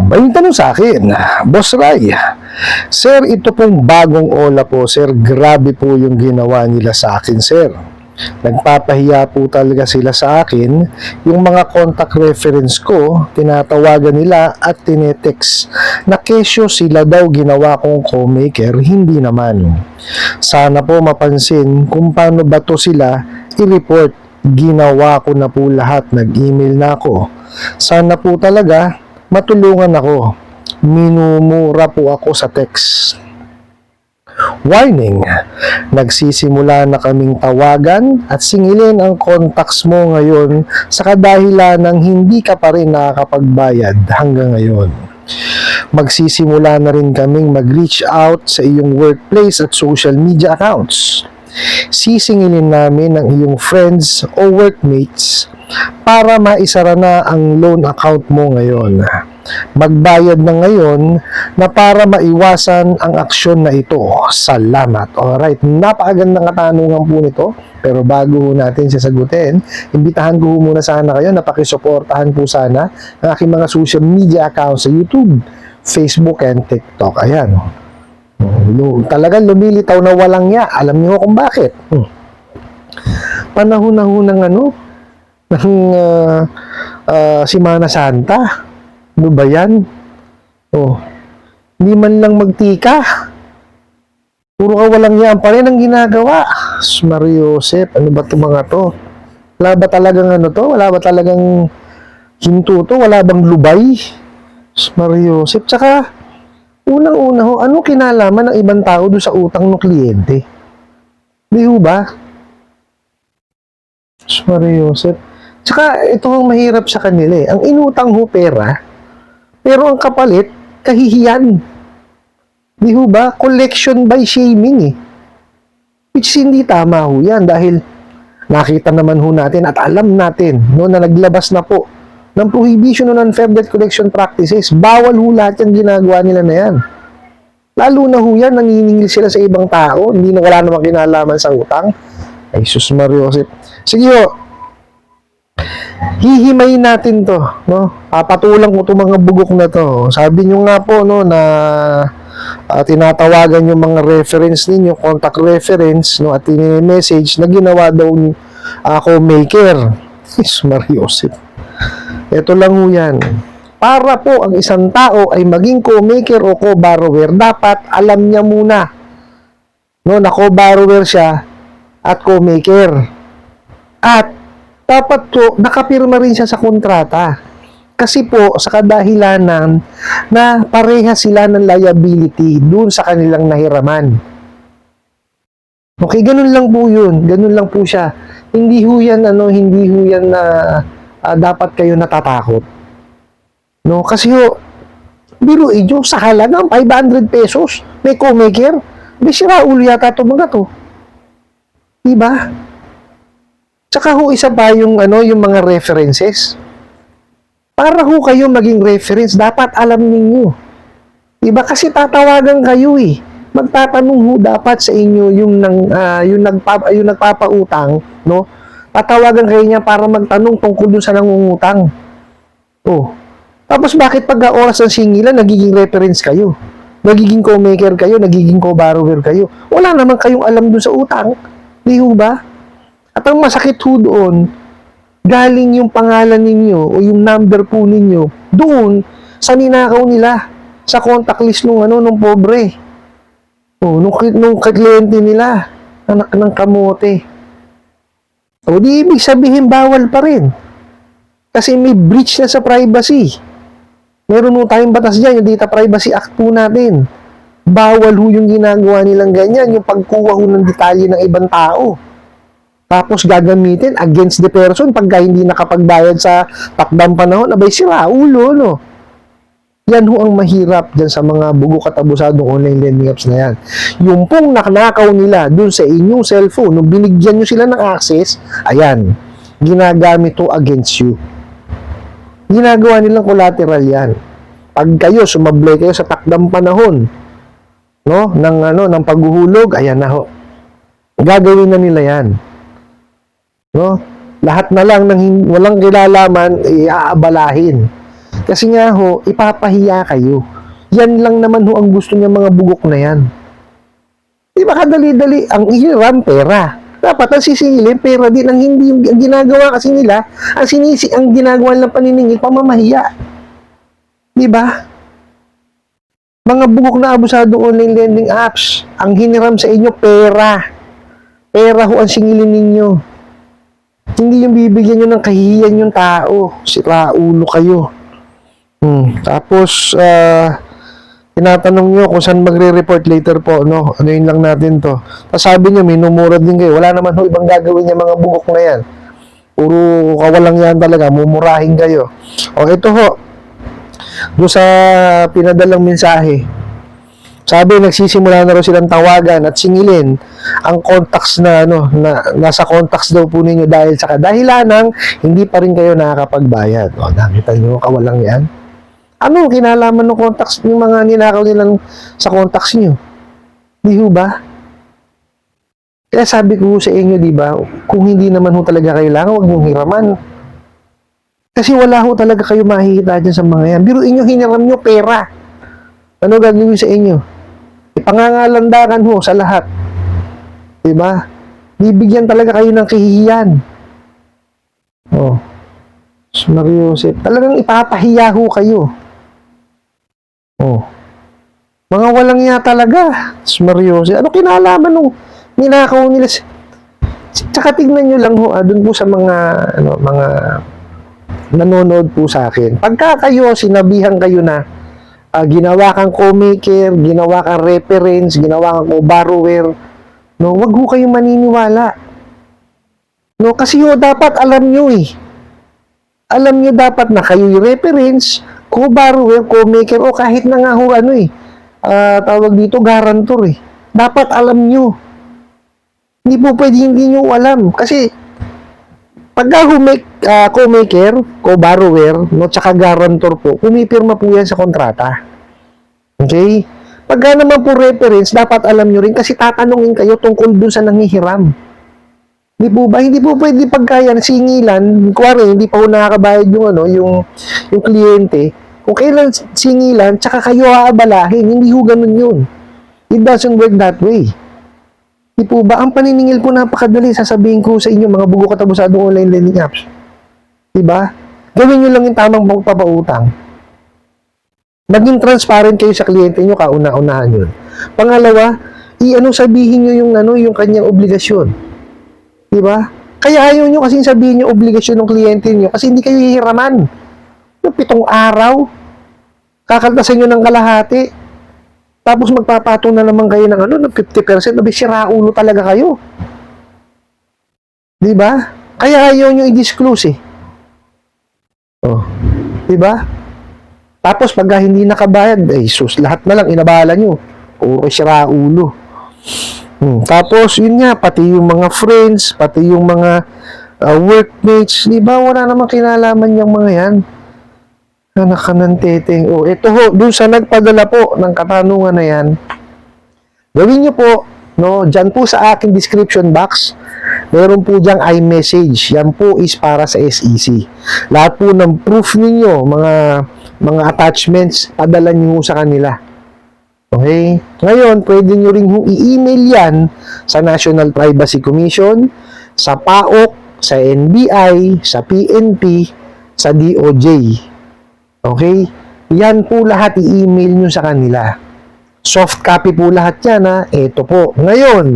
May tanong sa akin, Boss Ray, Sir, ito pong bagong Ola po, Sir, grabe po yung ginawa nila sa akin, Sir. Nagpapahiya po talaga sila sa akin. Yung mga contact reference ko, tinatawagan nila at tinetext na kesyo sila daw ginawa kong co-maker, hindi naman. Sana po mapansin kung paano ba to sila i-report. Ginawa ko na po lahat, nag-email na ako. Sana po talaga matulungan ako. Minumura po ako sa text. Warning, nagsisimula na kaming tawagan at singilin ang contacts mo ngayon sa kadahilan ng hindi ka pa rin nakakapagbayad hanggang ngayon. Magsisimula na rin kaming mag-reach out sa iyong workplace at social media accounts. Sisingilin namin ang iyong friends o workmates para maisara na ang loan account mo ngayon. Magbayad na ngayon na para maiwasan ang aksyon na ito. Salamat. Alright, napakagandang katanungan po nito. Pero bago natin sasagutin, imbitahan ko muna sana kayo na pakisuportahan po sana ang aking mga social media accounts sa YouTube, Facebook, and TikTok. Ayan. Talagang lumilitaw na walang ya. Alam niyo kung bakit. Panahon na ho ng Semana Santa. Ano ba yan? Hindi man lang magtika. Puro ka walang yan pa rin ang ginagawa. Mariosep, ano ba ito mga to? Wala ba talagang to? Wala ba talagang hinto to? Wala bang lubay? Mariosep, tsaka unang-una ho, ano kinalaman ng ibang tao doon sa utang ng kliyente? Di ho ba? Mariosep. Tsaka ito ang mahirap sa kanila eh. Ang inutang ho pera, pero ang kapalit, kahihiyan. Di ho ba? Collection by shaming eh. Which hindi tama ho yan dahil nakita naman ho natin at alam natin no, na naglabas na po ng prohibition on unfair debt collection practices. Bawal ho lahat yung ginagawa nila na yan. Lalo na ho yan, nanginingil sila sa ibang tao, hindi na wala namang kinalaman sa utang. Ay, sus Mariosep. Sige ho, hihimayin natin to, no? Papatulang ko itong mga bugok na to. Sabi nyo nga po, no, na tinatawagan yung mga reference ninyo, contact reference, no, at message na ginawa daw ni co-maker. Yes, Mariosep. Ito lang ho yan. Para po ang isang tao ay maging co-maker o co-borrower, dapat alam niya muna, no, na co-borrower siya at co-maker. At dapat po, nakapirma rin siya sa kontrata. Kasi po, sa kadahilanan na pareha sila ng liability dun sa kanilang nahiraman. Okay, ganun lang po yun. Ganun lang po siya. Hindi ho yan, hindi ho yan na dapat kayo natatakot. No? Kasi ho, biruin nyo, sa halagang 500 pesos, may co-maker, may sira ulo yata ito mga to. Diba? Tsaka ho, isa pa yung, yung mga references. Para ho kayo maging reference, dapat alam ninyo. Diba? Kasi tatawagan kayo eh. Magtatanong ho dapat sa inyo yung nagpapautang, no? Tatawagan kayo niya para magtanong tungkol dun sa nangungutang. Tapos bakit pagka oras ng singilan, nagiging reference kayo? Nagiging co-maker kayo, nagiging co-borrower kayo. Wala naman kayong alam dun sa utang. Di ho ba? At ang masakit ho doon, galing yung pangalan ninyo o yung number po ninyo doon sa ninakaw nila sa contact list nung pobre. Nung kliyente nila, anak ng kamote. Di ibig sabihin bawal pa rin. Kasi may breach na sa privacy. Meron ho tayong batas dyan, yung Data Privacy Act po natin. Bawal ho yung ginagawa nilang ganyan, yung pagkuha ho ng detalye ng ibang tao. Tapos gagamitin against the person pagka hindi nakapagbayad sa takdang panahon, abay sira ulo, no? Yan ho ang mahirap dyan sa mga bugok at abusadong online lending apps na yan. Yung pong naknakaw nila dun sa inyong cellphone, nung binigyan nyo sila ng access, ayan, ginagamit to against you. Ginagawa nilang collateral yan. Pag kayo, sumablay kayo sa takdang panahon, no, ng paghuhulog, ayan na ho. Gagawin na nila yan. No? Lahat na lang ng walang kilalaman iaabalahin. Kasi nga ho, ipapahiya kayo. Yan lang naman ho ang gusto niya mga bugok na yan. Di ba kadali-dali, ang hiniram pera. Dapat ang sisingilin, pera din ang hindi yung ang ginagawa kasi nila, ang ginagawa ng paniningil, pamamahiya. Di ba? Mga bugok na abusado online lending apps, ang hiniram sa inyo, pera. Pera ho ang singilin ninyo. Hindi yung bibigyan nyo ng kahihiyan yung tao. Sira ulo kayo. Tapos, tinatanong nyo kung saan magre-report later po, no? Ano yun lang natin to. Tapos sabi nyo, minumurad din kayo. Wala naman ho ibang gagawin niya mga bugok na yan. Puro kawalang yan talaga. Mumurahin kayo. O ito ho. Doon sa pinadalang mensahe. Sabi, nagsisimula na raw silang tawagan at singilin ang contacts na, nasa contacts daw po ninyo dahil sa kadahilan ng hindi pa rin kayo nakakapagbayad. O, nakita nyo, kawalang yan. Ano kinalaman ng contacts ng mga ninakaw nilang sa contacts nyo? Di ho ba? Kaya sabi ko sa inyo, di ba, kung hindi naman ho talaga kailangan, huwag nyo hiraman. Kasi wala ho talaga kayo makikita dyan sa mga yan. Biruin nyo, hiniram nyo pera. Ano gagawin sa inyo? Ipangangalandakan ho sa lahat. Di ba? Bibigyan talaga kayo ng kahihiyan. Oh. Mariusip. Talagang ipapahiya ho kayo. Oh. Mga walang niya talaga. Mariusip. Ano kinalaman nung ninakaw nila? Tsaka tignan nyo lang ho, dun po sa mga, mga nanonood po sa akin. Pagka kayo, sinabihan kayo na ginawa kang co-maker, ginawa kang reference, ginawa kang co-borrower, no, wag ho kayong maniniwala. No, kasi ho, dapat alam nyo eh. Alam nyo dapat na kayo'y reference, co-borrower, co-maker, o kahit na nga ho, tawag dito, guarantor eh. Dapat alam nyo. Hindi po pwede hindi nyo alam. Kasi, pagka co-maker, co-borrower, no, tsaka guarantor po, pumipirma po yan sa kontrata. Okay? Pagka naman po reference, dapat alam nyo rin kasi tatanungin kayo tungkol dun sa nanghihiram. Hindi po ba? Hindi po pwede pagka yan, singilan, kuwari, hindi pa po nakakabayad yung kliyente. Kung kailan singilan, tsaka kayo aabalahin. Hindi ho ganun yun. It doesn't work that way. Di po ba? Ang paniningil po napakadali. Sasabihin ko sa inyo, mga bugo katabusadong online lending apps. Di ba? Gawin nyo lang yung tamang pagpapautang. Maging transparent kayo sa kliyente nyo, kauna-unahan yun. Pangalawa, sabihin nyo yung kanyang obligasyon. Di ba? Kaya ayaw nyo kasing sabihin yung obligasyon ng kliyente nyo kasi hindi kayo hihiraman. Yung 7 araw, kakaltasan nyo ng kalahati. Tapos magpapatong na naman kayo ng 50%, sira ulo talaga kayo. Di ba? Kaya ayaw nyo i-disclose eh. Oh. Di ba? Tapos pagka hindi nakabayad, lahat na lang inabala nyo. Puro sira ulo. Tapos yun nga, pati yung mga friends, pati yung mga workmates, di ba? Wala namang kinalaman yung mga yan. Anak ka ng teteng. O, ito ho, dun sa nagpadala po ng katanungan na yan, gawin nyo po, no, dyan po sa aking description box, meron po dyang iMessage. Yan po is para sa SEC. Lahat po ng proof ninyo, mga attachments, padala nyo sa kanila. Okay? Ngayon, pwede nyo rin i-email yan sa National Privacy Commission, sa PAOK, sa NBI, sa PNP, sa DOJ. Okay? Yan po lahat i-email nyo sa kanila. Soft copy po lahat yan, ha? Ito po. Ngayon,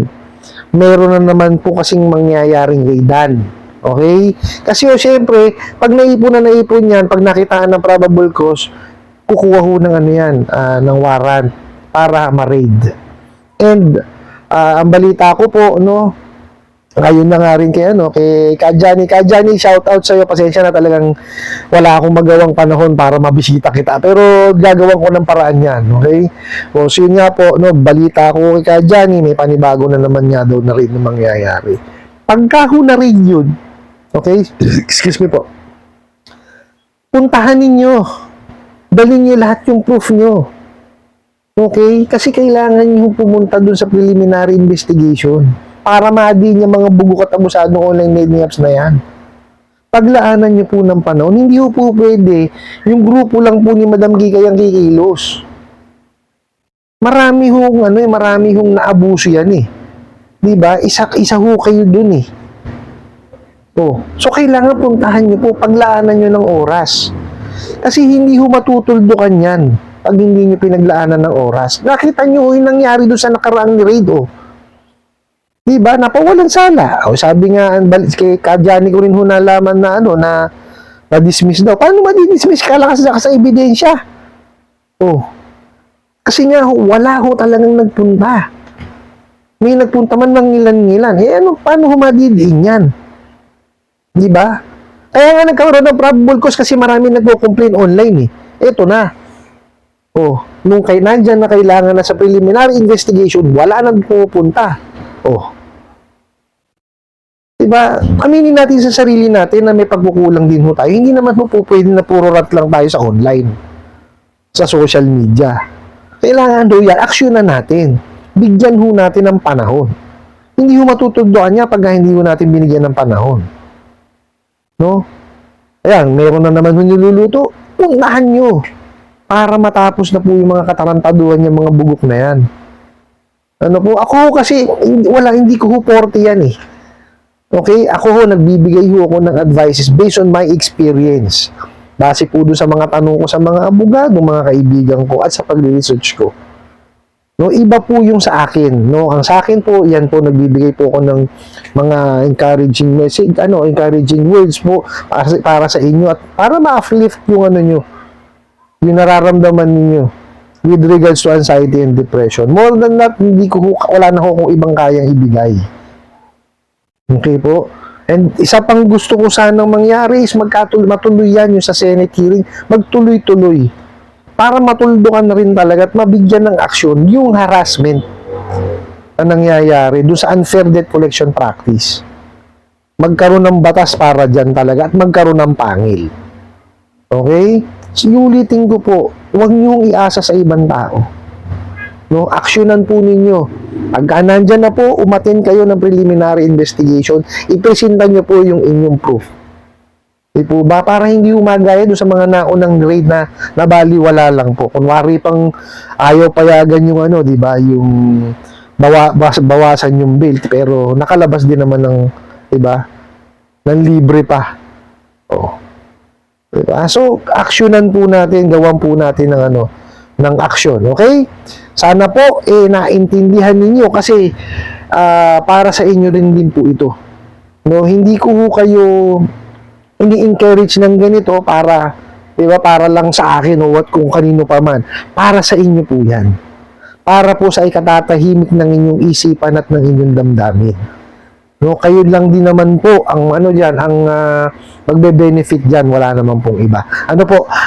meron na naman po kasing mangyayaring raidan. Okay? Kasi syempre, pag naipon yan, pag nakitaan ng probable cause, kukuha ho ng ng warrant para ma-raid. And, ang balita ko po, ngayon na nga rin kay Kajani, shout out sa'yo, pasensya na talagang wala akong magawang panahon para mabisita kita, pero gagawin ko ng paraan yan, okay? So yun nga po, balita ko kay Kajani, may panibago na naman nga daw na rin na mangyayari. Pagka ho na rin yun, okay, excuse me po, puntahan ninyo, dalhin nyo lahat yung proof nyo, okay? Kasi kailangan nyo pumunta dun sa preliminary investigation para ma-adi niya mga bugo at abusadong online lending apps na yan. Paglaanan niyo po ng panahon, hindi po pwede yung grupo lang po ni Madam Kikay ang kikilos. Marami hong naabuso yan eh. 'Di ba? Isa ho kayo dun eh. Oh, so kailangan puntahan niyo po, paglaanan niyo ng oras. Kasi hindi ho matutuldukan yan pag hindi niyo pinaglaanan ng oras. Nakita niyo ho yung nangyari doon sa nakaraang ni Raid, oh. Diba? Napawalan sala. O, sabi nga, kay Kadjani ko rin ho nalaman na na-dismiss daw. Paano ma-dismiss ka lang kasi sa ebidensya? Oh. Kasi nga ho, wala ho talagang nagpunta. May nagpunta man ng ngilan-ngilan. Paano ho madidiin yan? Diba? Kaya nga nagkaroon ng probable cause kasi marami nagko-complain online eh. Eto na. Oh, nung nandyan na kailangan na sa preliminary investigation, wala nang pupunta. Oh. Diba? Aminin natin sa sarili natin na may pagkukulang din ho tayo. Hindi naman po pwede na puro rat lang tayo sa online. Sa social media. Kailangan ho yan. Aksyon na natin. Bigyan ho natin ng panahon. Hindi ho matutugdoan niya pag hindi ho natin binigyan ng panahon. No? Ayan, meron na naman ho niluluto. Puntahan nyo. Para matapos na po yung mga katarantaduhan yung mga bugok na yan. Ako kasi, hindi ko ho 40 yan eh. Okay? Ako ho, nagbibigay ho ako ng advices based on my experience. Base po doon sa mga tanong ko sa mga abogado, mga kaibigan ko, at sa pag-research ko. No, iba po yung sa akin. No? Ang sa akin po, yan po, nagbibigay po ako ng mga encouraging message, encouraging words po para sa inyo at para ma-uplift yung nyo, yung nararamdaman niyo with regards to anxiety and depression. More than that, wala na ko kung ibang kayang ibigay. Okay po? And isa pang gusto ko sanang mangyari is matuloy yan yung sa Senate hearing, magtuloy-tuloy. Para matuldukan na rin talaga at mabigyan ng aksyon yung harassment na nangyayari doon sa unfair debt collection practice. Magkaroon ng batas para dyan talaga at magkaroon ng pangil. Okay? Sinulitin ko po, huwag niyong iasa sa ibang tao. No, aksyonan po ninyo. Pagka nandyan na po, umatin kayo ng preliminary investigation, ipresenta niyo po yung inyong proof. Di po ba? Para hindi umagaya doon sa mga naunang grade na nabaliwala lang po. Kunwari pang ayaw payagan yung di ba, yung bawasan yung bill, pero nakalabas din naman ng, di ba, ng libre pa. Oh. Diba? So, aksyonan po natin, gawan po natin ng aksyon. Okay? Sana po, naintindihan ninyo kasi para sa inyo rin din po ito. No, hindi ko kayo ini-encourage ng ganito para, diba, para lang sa akin o kung kanino pa man. Para sa inyo po yan. Para po sa ikatatahimik ng inyong isipan at ng inyong damdamin. No, kayo lang din naman po ang ang magbe-benefit diyan, wala naman pong iba.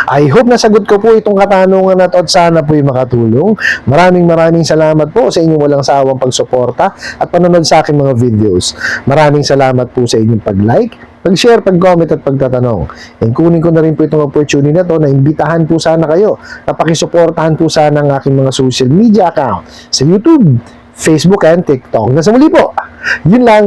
I hope nasagot ko po itong katanungan na to at sana po makatulong. Maraming salamat po sa inyong walang sawang pagsuporta at panonood sa aking mga videos. Maraming salamat po sa inyong pag-like, pag-share, pag-comment at pagtatanong. And kunin ko na rin po itong opportunity na to na imbitahan po sana kayo na pakisuportahan po sana ang aking mga social media account sa YouTube, Facebook and TikTok. Nasa muli po, yun lang.